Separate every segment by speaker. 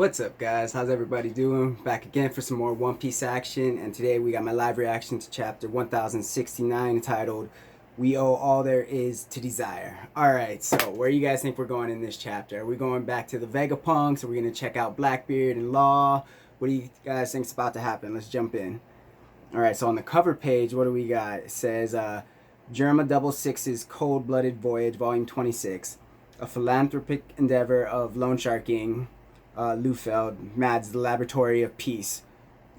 Speaker 1: What's up, guys? How's everybody doing? Back again for some more One Piece action, and today we got my live reaction to chapter 1069 entitled We Owe All There Is to Desire. Alright, so where do you guys think we're going in this chapter? Are we going back to the Vegapunks? Are we going to check out Blackbeard and Law? What do you guys think's about to happen? Let's jump in. Alright, so on the cover page, what do we got? It says, Germa Double Six's Cold-Blooded Voyage, Volume 26. A philanthropic endeavor of Loan Sharking. Lufeld, Mads, the Laboratory of Peace.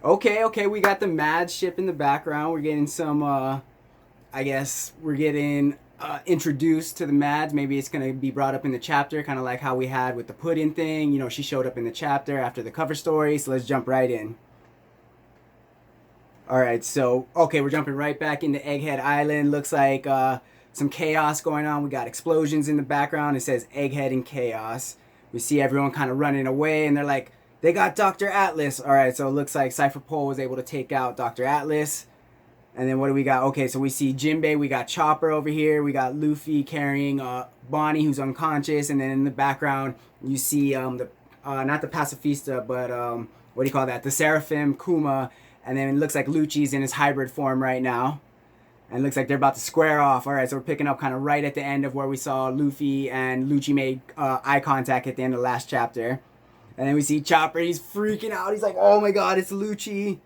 Speaker 1: Okay, we got the Mads ship in the background. We're getting some, I guess, we're getting introduced to the Mads. Maybe it's going to be brought up in the chapter, kind of like how we had with the Puddin thing. You know, she showed up in the chapter after the cover story, so let's jump right in. Alright, so, okay, we're jumping right back into Egghead Island. Looks like some chaos going on. We got explosions in the background. It says Egghead and Chaos. We see everyone kind of running away, and they're like, they got Dr. Atlas. All right, so it looks like Cipher Pol was able to take out Dr. Atlas. And then what do we got? Okay, so we see Jinbei. We got Chopper over here. We got Luffy carrying Bonnie, who's unconscious. And then in the background, you see not the Pacifista, but what do you call that? The Seraphim, Kuma. And then it looks like Lucci's in his hybrid form right now. And it looks like they're about to square off. All right, so we're picking up kind of right at the end of where we saw Luffy and Lucci made eye contact at the end of the last chapter. And then we see Chopper. He's freaking out. He's like, oh my god, it's Lucci.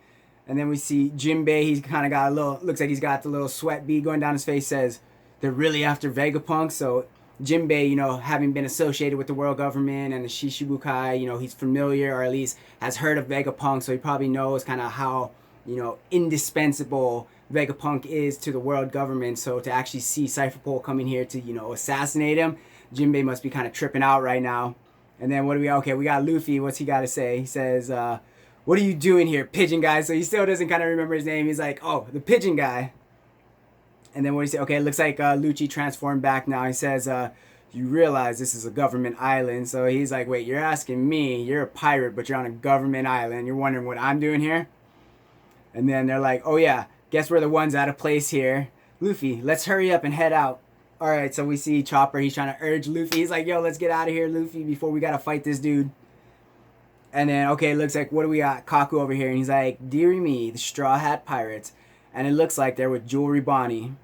Speaker 1: And then we see Jinbei. He's kind of got a little, looks like he's got the little sweat bead going down his face. Says, they're really after Vegapunk. So Jinbei, you know, having been associated with the world government and the Shishibukai, you know, he's familiar, or at least has heard of Vegapunk. So he probably knows kind of how, you know, indispensable Vegapunk is to the world government. So to actually see Cipher Pol coming here to, you know, assassinate him, Jinbei must be kind of tripping out right now. And then what do we, okay, we got Luffy. What's he got to say? He says, what are you doing here, pigeon guy? So he still doesn't kind of remember his name. He's like, oh, the pigeon guy. And then what do you say? Okay, it looks like Lucci transformed back now. He says, you realize this is a government island. So he's like, wait, you're asking me, you're a pirate, but you're on a government island. You're wondering what I'm doing here? And then they're like, oh yeah, guess we're the ones out of place here. Luffy, let's hurry up and head out. Alright, so we see Chopper. He's trying to urge Luffy. He's like, yo, let's get out of here, Luffy, before we gotta fight this dude. And then, okay, it looks like, what do we got? Kaku over here. And he's like, dearie me, the Straw Hat Pirates. And it looks like they're with Jewelry Bonnie.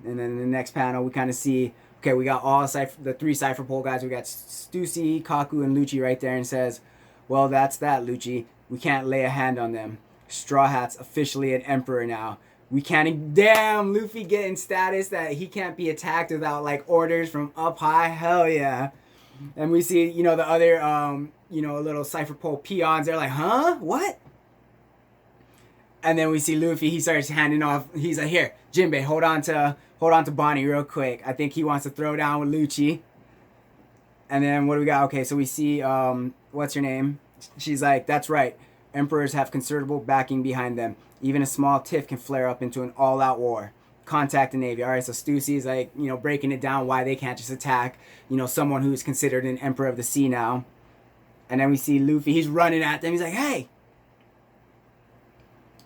Speaker 1: And then in the next panel, we kind of see, okay, we got all the three Cipher Pol guys. We got Stussy, Kaku, and Lucci right there. And says, well, that's that, Lucci. We can't lay a hand on them. Straw Hat's officially an emperor now. We can't... Damn, Luffy getting status that he can't be attacked without, like, orders from up high. Hell yeah. And we see, you know, the other, you know, little Cipher Pol peons. They're like, huh? What? And then we see Luffy. He starts handing off... He's like, here, Jinbei, hold on to Bonnie real quick. I think he wants to throw down with Lucci. And then what do we got? Okay, so we see, what's her name? She's like, that's right. Emperors have considerable backing behind them. Even a small tiff can flare up into an all-out war. Contact the Navy. Alright, so Stussy is like, you know, breaking it down why they can't just attack, you know, someone who's considered an emperor of the sea now. And then we see Luffy. He's running at them. He's like, hey!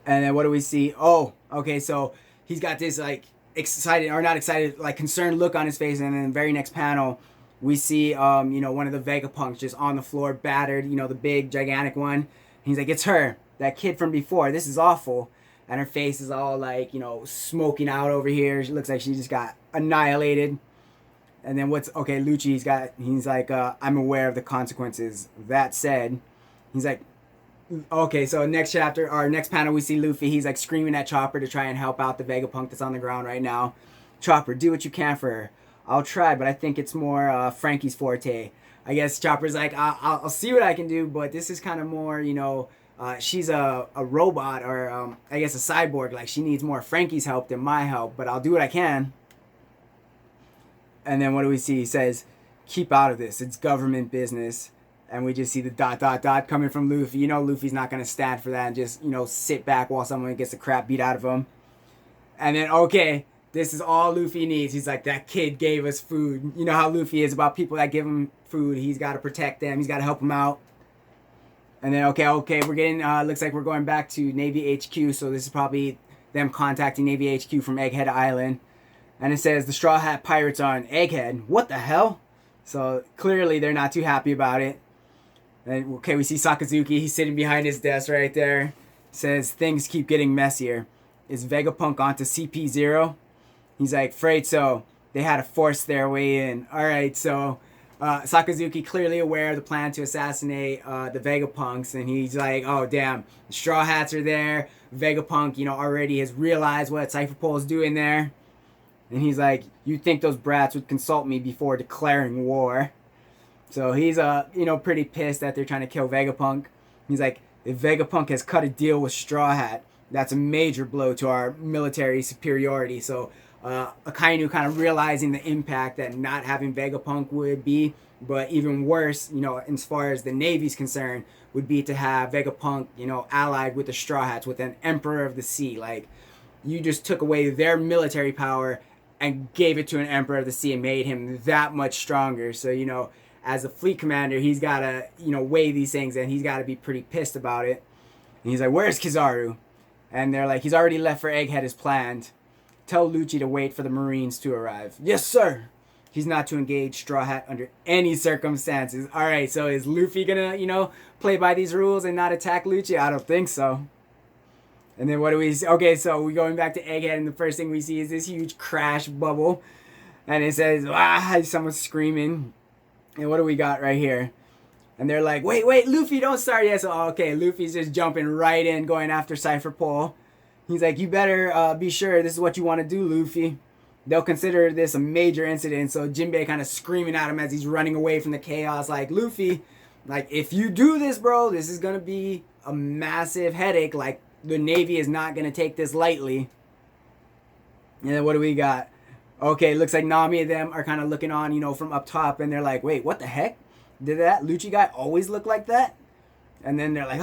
Speaker 1: And then what do we see? Oh, okay, so he's got this, like, excited, or not excited, like, concerned look on his face. And then the very next panel, we see, you know, one of the Vegapunks just on the floor, battered, you know, the big, gigantic one. He's like, it's her, that kid from before. This is awful. And her face is all like, you know, smoking out over here. She looks like she just got annihilated. And then what's, okay, Lucci, he's like, I'm aware of the consequences. That said, he's like, okay, so next chapter, or next panel, we see Luffy. He's like screaming at Chopper to try and help out the Vegapunk that's on the ground right now. Chopper, do what you can for her. I'll try, but I think it's more Frankie's forte. I guess Chopper's like, I'll see what I can do, but this is kind of more, you know, she's a robot, or I guess a cyborg. Like, she needs more Frankie's help than my help, but I'll do what I can. And then what do we see? He says, keep out of this. It's government business. And we just see the ... coming from Luffy. You know Luffy's not going to stand for that and just, you know, sit back while someone gets the crap beat out of him. And then, okay, this is all Luffy needs. He's like, that kid gave us food. You know how Luffy is about people that give him food. He's got to protect them. He's got to help them out. And then, okay, we're getting, looks like we're going back to Navy HQ. So this is probably them contacting Navy HQ from Egghead Island. And it says, the Straw Hat Pirates are on Egghead. What the hell? So clearly they're not too happy about it. And okay, we see Sakazuki. He's sitting behind his desk right there. Says things keep getting messier. Is Vegapunk onto CP0? He's like, afraid so. They had to force their way in. All right, so Sakazuki clearly aware of the plan to assassinate the Vegapunks, and he's like, oh damn, the Straw Hats are there. Vegapunk, already has realized what Cipher Pol is doing there, and he's like, you'd think those brats would consult me before declaring war. So he's pretty pissed that they're trying to kill Vegapunk. He's like, if Vegapunk has cut a deal with Straw Hat, that's a major blow to our military superiority. So Akainu kind of realizing the impact that not having Vegapunk would be, but even worse, as far as the Navy's concerned, would be to have Vegapunk, allied with the Straw Hats, with an Emperor of the Sea. Like, you just took away their military power and gave it to an Emperor of the Sea and made him that much stronger. So, as a fleet commander, he's got to, weigh these things, and he's got to be pretty pissed about it. And he's like, where's Kizaru? And they're like, he's already left for Egghead as planned. Tell Lucci to wait for the Marines to arrive. Yes, sir. He's not to engage Straw Hat under any circumstances. All right, so is Luffy gonna, play by these rules and not attack Lucci? I don't think so. And then what do we see? Okay, so we're going back to Egghead, and the first thing we see is this huge crash bubble. And it says, someone's screaming. And what do we got right here? And they're like, wait, Luffy, don't start yet. So, okay, Luffy's just jumping right in, going after Cipher Pol. He's like, you better be sure this is what you want to do, Luffy. They'll consider this a major incident. So Jinbei kind of screaming at him as he's running away from the chaos. Like, Luffy, like, if you do this, bro, this is going to be a massive headache. Like, the Navy is not going to take this lightly. And then what do we got? Okay, looks like Nami and them are kind of looking on, from up top. And they're like, wait, what the heck? Did that Lucci guy always look like that? And then they're like,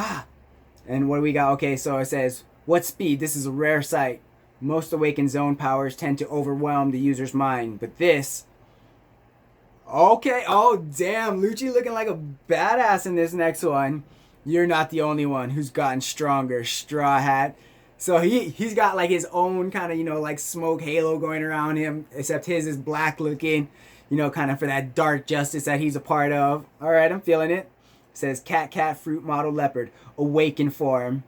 Speaker 1: And what do we got? Okay, so it says, what speed? This is a rare sight. Most awakened zone powers tend to overwhelm the user's mind. But this... Okay, oh damn, Lucci looking like a badass in this next one. You're not the only one who's gotten stronger, Straw Hat. So he's got like his own kind of, like smoke halo going around him. Except his is black looking, kind of for that dark justice that he's a part of. Alright, I'm feeling it. It says cat, fruit, model, leopard, awakened form.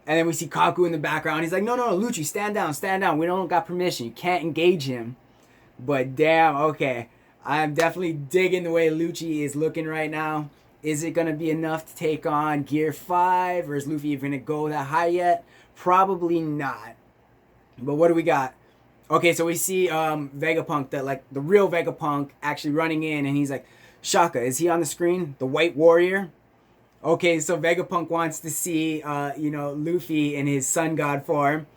Speaker 1: And then we see Kaku in the background. He's like, no, Lucci, stand down. We don't got permission. You can't engage him. But damn, okay. I'm definitely digging the way Lucci is looking right now. Is it going to be enough to take on Gear 5? Or is Luffy even going to go that high yet? Probably not. But what do we got? Okay, so we see Vegapunk, the real Vegapunk, actually running in. And he's like, Shaka, is he on the screen? The White Warrior? Okay, so Vegapunk wants to see, Luffy in his sun god form.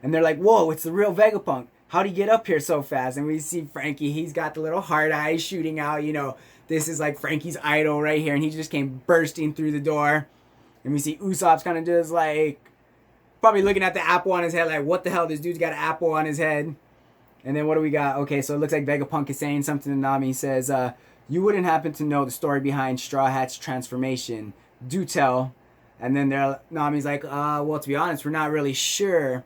Speaker 1: And they're like, whoa, it's the real Vegapunk. How'd he get up here so fast? And we see Frankie, he's got the little heart eyes shooting out, This is like Frankie's idol right here. And he just came bursting through the door. And we see Usopp's kind of just like, probably looking at the apple on his head like, what the hell, this dude's got an apple on his head. And then what do we got? Okay, so it looks like Vegapunk is saying something to Nami. He says, you wouldn't happen to know the story behind Straw Hat's transformation. Do tell. And then Nami's like, well, to be honest, we're not really sure.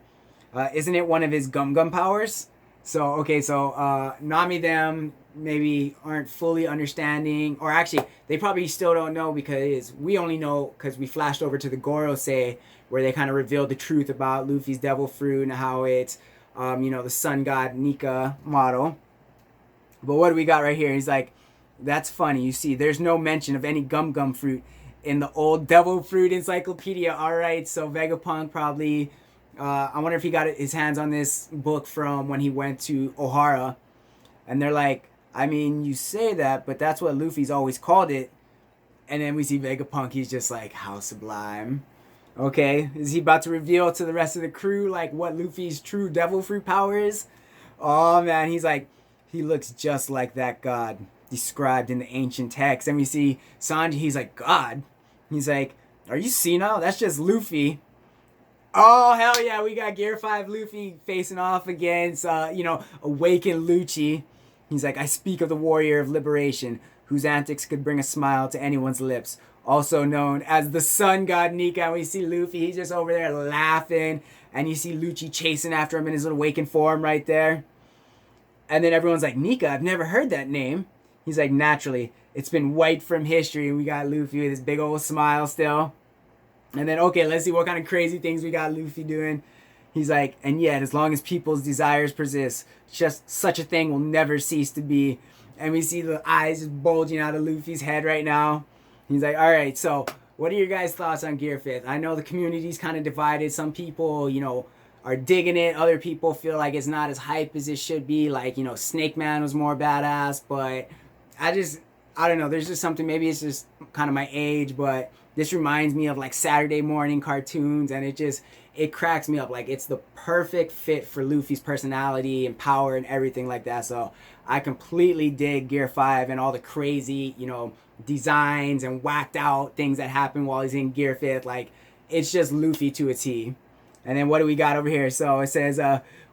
Speaker 1: Isn't it one of his gum powers? So, okay, so Nami them maybe aren't fully understanding. Or actually, they probably still don't know because we only know because we flashed over to the Gorosei where they kind of revealed the truth about Luffy's devil fruit and how it's, the sun god Nika model. But what do we got right here? He's like, that's funny. You see, there's no mention of any gum fruit in the old Devil Fruit Encyclopedia. Alright, so Vegapunk probably... I wonder if he got his hands on this book from when he went to Ohara. And they're like, I mean, you say that, but that's what Luffy's always called it. And then we see Vegapunk, he's just like, how sublime. Okay, is he about to reveal to the rest of the crew, like, what Luffy's true Devil Fruit power is? Oh, man, he's like, he looks just like that god described in the ancient text. And we see Sanji, he's like, God? He's like, are you senile? That's just Luffy. Oh, hell yeah, we got Gear 5 Luffy facing off against, awakened Lucci. He's like, I speak of the warrior of liberation, whose antics could bring a smile to anyone's lips, also known as the sun god Nika. And we see Luffy, he's just over there laughing, and you see Lucci chasing after him in his little awakened form right there. And then everyone's like, Nika, I've never heard that name. He's like, naturally, it's been wiped from history. And we got Luffy with his big old smile still. And then, okay, let's see what kind of crazy things we got Luffy doing. He's like, and yet, as long as people's desires persist, just such a thing will never cease to be. And we see the eyes just bulging out of Luffy's head right now. He's like, all right, so what are your guys' thoughts on Gear 5th? I know the community's kind of divided. Some people, you know, are digging it. Other people feel like it's not as hype as it should be. Like, you know, Snake Man was more badass. But I don't know. There's just something, maybe it's just kind of my age, but this reminds me of like Saturday morning cartoons, and it cracks me up. Like, it's the perfect fit for Luffy's personality and power and everything like that. So I completely dig Gear 5 and all the crazy, you know, designs and whacked out things that happen while he's in Gear 5th. Like, it's just Luffy to a T. And then what do we got over here? So it says,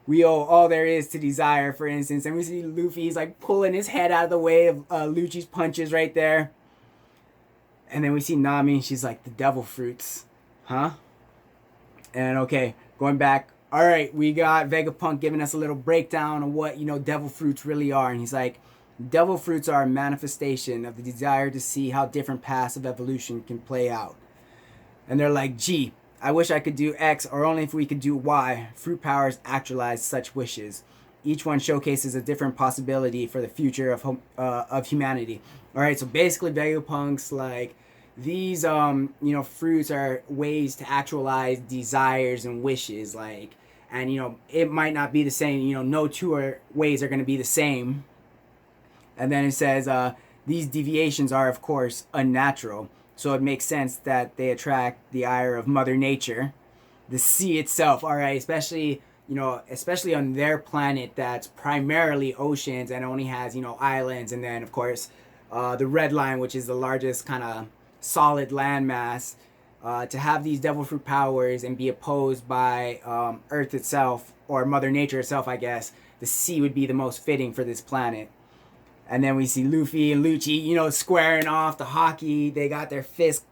Speaker 1: we owe all there is to desire, for instance. And we see Luffy, he's like pulling his head out of the way of Lucci's punches right there. And then we see Nami, she's like, the devil fruits. Huh? And okay, going back. All right, we got Vegapunk giving us a little breakdown of what, you know, devil fruits really are. And he's like, devil fruits are a manifestation of the desire to see how different paths of evolution can play out. And they're like, gee, I wish I could do X, or only if we could do Y. Fruit powers actualize such wishes. Each one showcases a different possibility for the future of humanity. All right, so basically Vegapunk's like, these you know, fruits are ways to actualize desires and wishes, like, and you know, it might not be the same, you know, no two ways are going to be the same. And then it says these deviations are of course unnatural, so it makes sense that they attract the ire of Mother Nature, the sea itself. All right, especially, you know, especially on their planet that's primarily oceans and only has, you know, islands. And then of course the red line, which is the largest kind of solid landmass, to have these devil fruit powers and be opposed by Earth itself, or Mother Nature itself, I guess. The sea would be the most fitting for this planet. And then we see Luffy and Lucci, you know, squaring off the hockey. They got their fists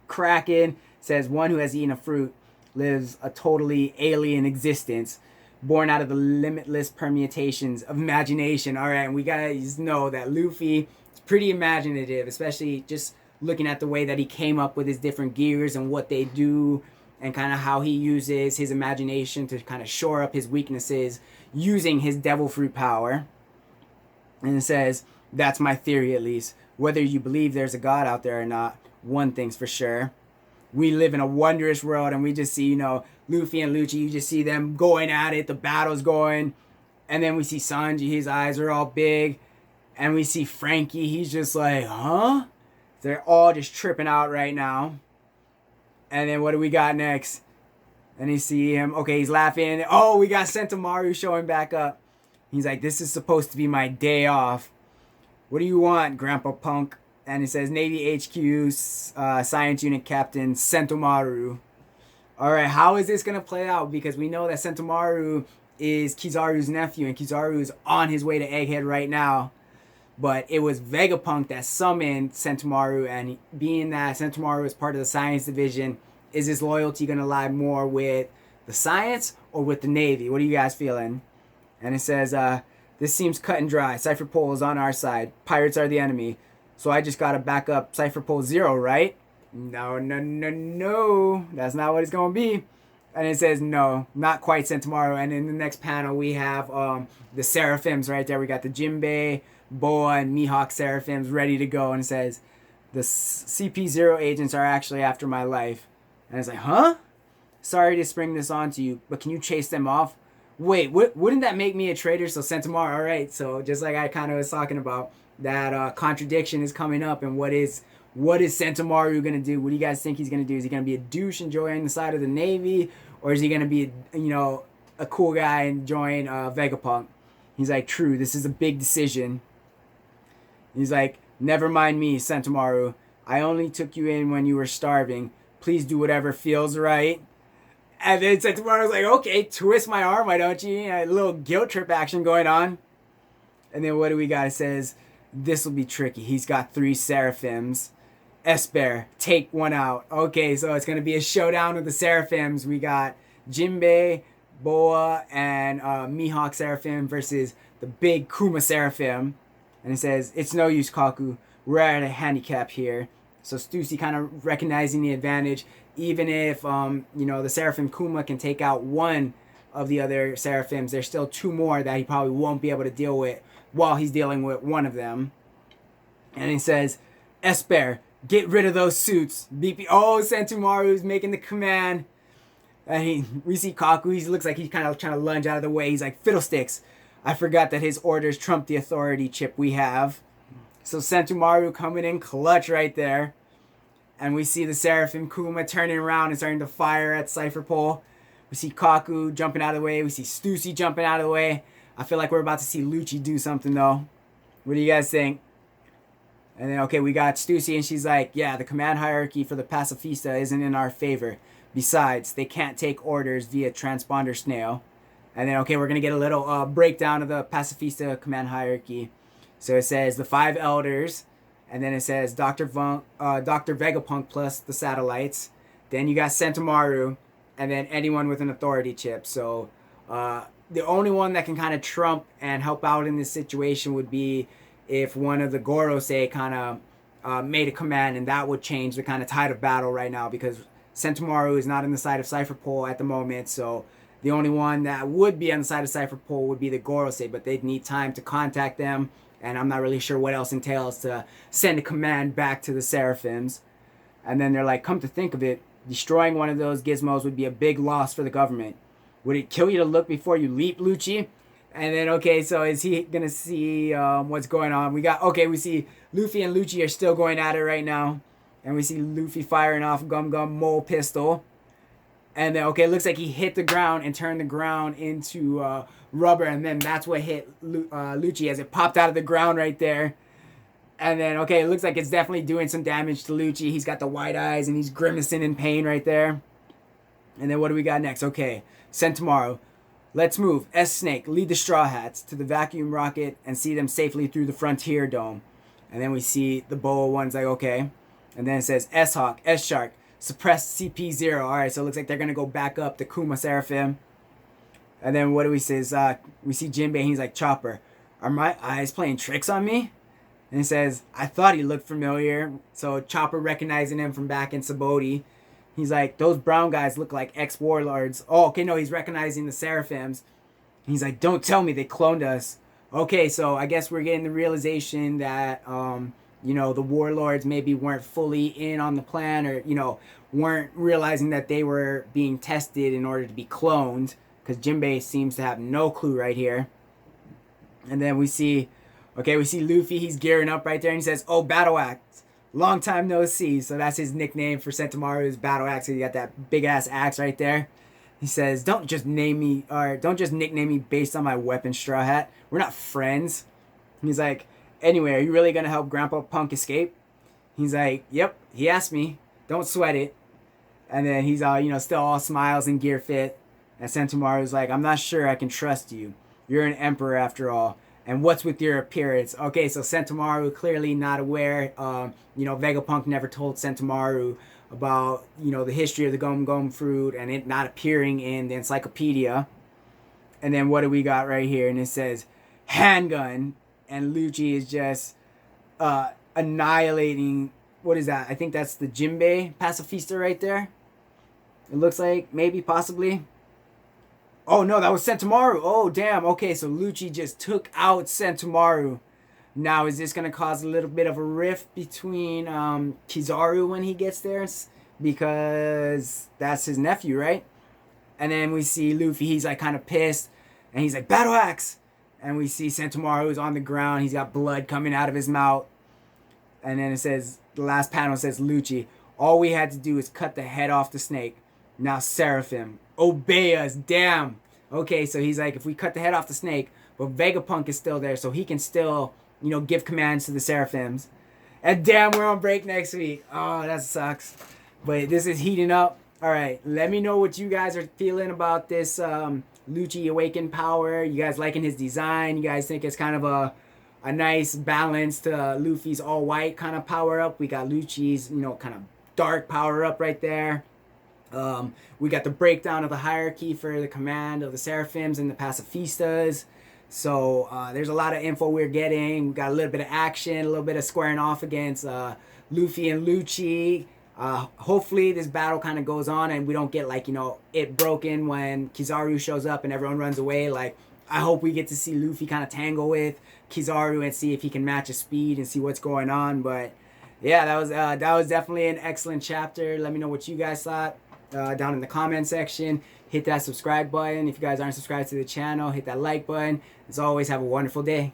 Speaker 1: cracking. Says, one who has eaten a fruit lives a totally alien existence, born out of the limitless permutations of imagination. All right, and we guys know that Luffy is pretty imaginative, especially just looking at the way that he came up with his different gears and what they do, and kind of how he uses his imagination to kind of shore up his weaknesses using his devil fruit power. And it says, that's my theory at least. Whether you believe there's a God out there or not, one thing's for sure. We live in a wondrous world, and we just see, you know, Luffy and Lucci, you just see them going at it, the battle's going. And then we see Sanji, his eyes are all big. And we see Frankie, he's just like, huh? They're all just tripping out right now. And then what do we got next? And you see him, okay, he's laughing. Oh, we got Sentomaru showing back up. He's like, this is supposed to be my day off. What do you want, Grandpa Punk? And it says, Navy HQ, Science Unit Captain Sentomaru. All right, how is this going to play out? Because we know that Sentomaru is Kizaru's nephew, and Kizaru is on his way to Egghead right now. But it was Vegapunk that summoned Sentomaru, and being that Sentomaru is part of the Science Division, is his loyalty going to lie more with the Science or with the Navy? What are you guys feeling? And it says, this seems cut and dry. Cipher Pol is on our side. Pirates are the enemy. So I just got to back up Cipher Pol 0, right? No. That's not what it's going to be. And it says, no, not quite Sentomaru. And in the next panel, we have the Seraphims right there. We got the Jinbei, Boa, and Mihawk Seraphims ready to go. And it says, the CP0 agents are actually after my life. And it's like, huh? Sorry to spring this on to you, but can you chase them off? Wait, wouldn't that make me a traitor? So Sentomaru, all right. So just like I kind of was talking about, that contradiction is coming up. And what is Sentomaru going to do? What do you guys think he's going to do? Is he going to be a douche and join the side of the Navy? Or is he going to be, you know, a cool guy and join Vegapunk? He's like, true, this is a big decision. He's like, never mind me, Sentomaru. I only took you in when you were starving. Please do whatever feels right. And then Sentomaru's like, okay, twist my arm, why don't you? A little guilt trip action going on. And then what do we got? It says, this will be tricky. He's got 3 Seraphims. Esper, take one out. Okay, so it's going to be a showdown with the Seraphims. We got Jinbei, Boa, and Mihawk Seraphim versus the big Kuma Seraphim. And it says, "It's no use, Kaku. We're at a handicap here." So Stussy kind of recognizing the advantage. Even if, the Seraphim Kuma can take out one of the other Seraphims, there's still two more that he probably won't be able to deal with while he's dealing with one of them. And he says, "Esper, get rid of those suits." BP. Oh, Sentomaru's making the command. And we see Kaku. He looks like he's kind of trying to lunge out of the way. He's like, "Fiddlesticks. I forgot that his orders trump the authority chip we have." So Sentomaru coming in clutch right there. And we see the Seraphim Kuma turning around and starting to fire at Cipher Pol. We see Kaku jumping out of the way. We see Stussy jumping out of the way. I feel like we're about to see Lucci do something, though. What do you guys think? And then, okay, we got Stussy, and she's like, "Yeah, the command hierarchy for the Pacifista isn't in our favor. Besides, they can't take orders via transponder snail." And then, okay, we're going to get a little breakdown of the Pacifista command hierarchy. So it says the 5 elders, and then it says Dr. Vegapunk plus the satellites. Then you got Sentomaru, and then anyone with an authority chip. So the only one that can kind of trump and help out in this situation would be if one of the Gorosei kind of made a command, and that would change the kind of tide of battle right now, because Sentomaru is not on the side of Cipher Pol at the moment. So the only one that would be on the side of Cipher Pol would be the Gorosei, but they'd need time to contact them, and I'm not really sure what else entails to send a command back to the Seraphims. And then they're like, "Come to think of it, destroying one of those gizmos would be a big loss for the government. Would it kill you to look before you leap, Lucci?" And then, okay, so is he going to see what's going on? We see Luffy and Lucci are still going at it right now. And we see Luffy firing off Gum Gum Mole Pistol. And then, okay, it looks like he hit the ground and turned the ground into rubber. And then that's what hit Lucci as it popped out of the ground right there. And then, okay, it looks like it's definitely doing some damage to Lucci. He's got the wide eyes and he's grimacing in pain right there. And then what do we got next? Okay, Sentomaru. "Let's move. S-Snake, lead the Strawhats to the vacuum rocket and see them safely through the Frontier Dome." And then we see the Boa one's like, okay. And then it says S-Hawk, S-Shark, suppress CP0. All right, so it looks like they're going to go back up to Kuma Seraphim. And then what do we say? We see Jinbei, he's like, "Chopper, are my eyes playing tricks on me?" And it says, "I thought he looked familiar." So Chopper recognizing him from back in Sabaody. He's like, "Those brown guys look like ex-warlords." Oh, okay, no, he's recognizing the Seraphims. He's like, "Don't tell me they cloned us." Okay, so I guess we're getting the realization that, the warlords maybe weren't fully in on the plan, or, weren't realizing that they were being tested in order to be cloned, because Jinbei seems to have no clue right here. And then we see Luffy, he's gearing up right there, and he says, "Oh, Battle Axe. Long time no see." So that's his nickname for Sentomaru's battle axe. He got that big ass axe right there. He says, don't just nickname me based on my weapon, Straw Hat. We're not friends." He's like, "Anyway, are you really gonna help Grandpa Punk escape?" He's like, "Yep, he asked me. Don't sweat it." And then he's all, still all smiles and gear fit. And Sentomaru's like, "I'm not sure I can trust you. You're an emperor after all. And what's with your appearance?" Okay, so Sentomaru clearly not aware. Vegapunk never told Sentomaru about, the history of the Gum Gum fruit and it not appearing in the encyclopedia. And then what do we got right here? And it says, "Handgun." And Lucci is just annihilating, what is that? I think that's the Jinbei Pacifista right there. It looks like, maybe, possibly. Oh, no, that was Sentomaru. Oh, damn. Okay, so Lucci just took out Sentomaru. Now, is this going to cause a little bit of a rift between Kizaru when he gets there? Because that's his nephew, right? And then we see Luffy. He's, like, kind of pissed. And he's like, "Battle Axe!" And we see Sentomaru's on the ground. He's got blood coming out of his mouth. And then it says, the last panel says, "Lucci, all we had to do is cut the head off the snake. Now, Seraphim, obey us." Damn. Okay, so he's like, if we cut the head off the snake, but Vegapunk is still there, so he can still, give commands to the Seraphims. And damn, we're on break next week. Oh, that sucks. But this is heating up. All right, let me know what you guys are feeling about this Lucci Awakened Power. You guys liking his design? You guys think it's kind of a nice balance to Luffy's all-white kind of power-up? We got Lucci's, kind of dark power-up right there. We got the breakdown of the hierarchy for the command of the Seraphims and the Pacifistas. So there's a lot of info we're getting. We got a little bit of action, a little bit of squaring off against Luffy and Lucci. Hopefully this battle kind of goes on and we don't get like, you know, it broken when Kizaru shows up and everyone runs away. Like, I hope we get to see Luffy kind of tangle with Kizaru and see if he can match his speed and see what's going on. But yeah, that was definitely an excellent chapter. Let me know what you guys thought down in the comment section. Hit that subscribe button. If you guys aren't subscribed to the channel, hit that like button. As always, have a wonderful day.